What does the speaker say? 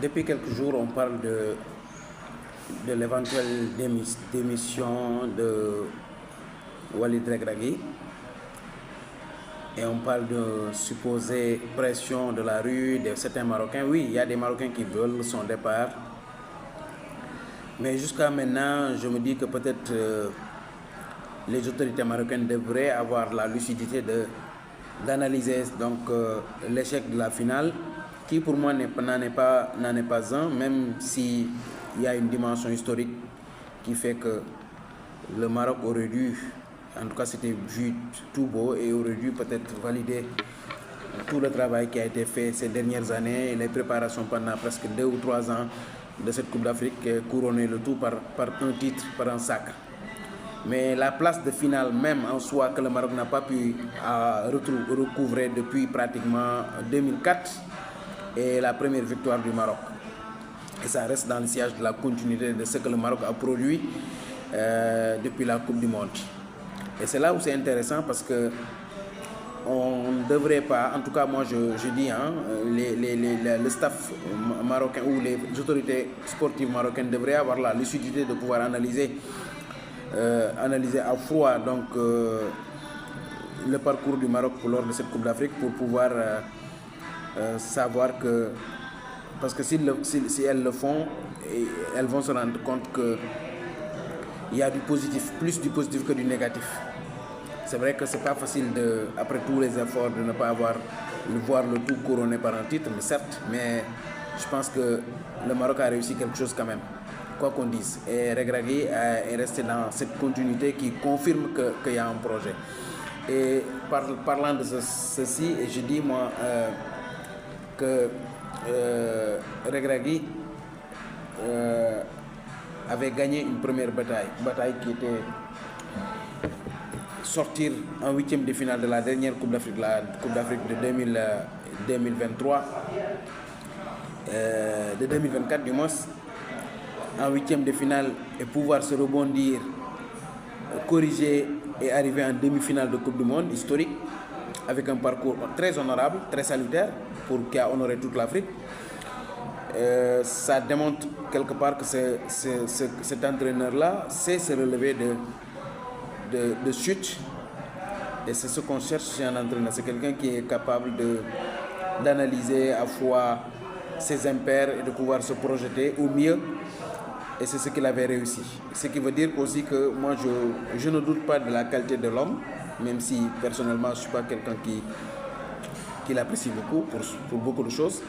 Depuis quelques jours, on parle de l'éventuelle démission de Walid Regragui. Et on parle de supposée pression de la rue de certains Marocains. Oui, il y a des Marocains qui veulent son départ. Mais jusqu'à maintenant, je me dis que peut-être les autorités marocaines devraient avoir la lucidité d'analyser l'échec de la finale, qui pour moi n'en est pas un, même s'il y a une dimension historique qui fait que le Maroc aurait dû, en tout cas c'était vu tout beau, et aurait dû peut-être valider tout le travail qui a été fait ces dernières années, les préparations pendant presque 2 ou 3 ans de cette Coupe d'Afrique, couronner le tout par un titre, par un sacre. Mais la place de finale même en soi que le Maroc n'a pas pu recouvrer depuis pratiquement 2004 est la première victoire du Maroc. Et ça reste dans le sillage de la continuité de ce que le Maroc a produit depuis la Coupe du Monde. Et c'est là où c'est intéressant parce que on ne devrait pas, en tout cas moi je dis, le staff marocain ou les autorités sportives marocaines devraient avoir la lucidité de pouvoir analyser à froid le parcours du Maroc lors de cette Coupe d'Afrique pour pouvoir savoir que, parce que si elles le font, elles vont se rendre compte qu'il y a du positif, plus du positif que du négatif. C'est vrai que c'est pas facile après tous les efforts de ne pas voir le tout couronné par un titre, mais certes, mais je pense que le Maroc a réussi quelque chose quand même, quoi qu'on dise. Et Regragui est resté dans cette continuité qui confirme qu'il y a un projet. Et parlant de ceci, je dis moi que Regragui avait gagné une première bataille qui était sortir en 8e de finale de la dernière Coupe d'Afrique, la Coupe d'Afrique de 2023, de 2024 du moins, en 8e de finale et pouvoir se rebondir, corriger et arriver en demi-finale de Coupe du Monde historique avec un parcours très honorable, très salutaire qui a honoré toute l'Afrique. Ça démontre quelque part que cet entraîneur-là sait se relever de chute, et c'est ce qu'on cherche chez un entraîneur. C'est quelqu'un qui est capable d'analyser à fois ses impairs et de pouvoir se projeter au mieux, et c'est ce qu'il avait réussi. Ce qui veut dire aussi que moi je ne doute pas de la qualité de l'homme, même si personnellement je ne suis pas quelqu'un qui l'apprécie beaucoup pour beaucoup de choses,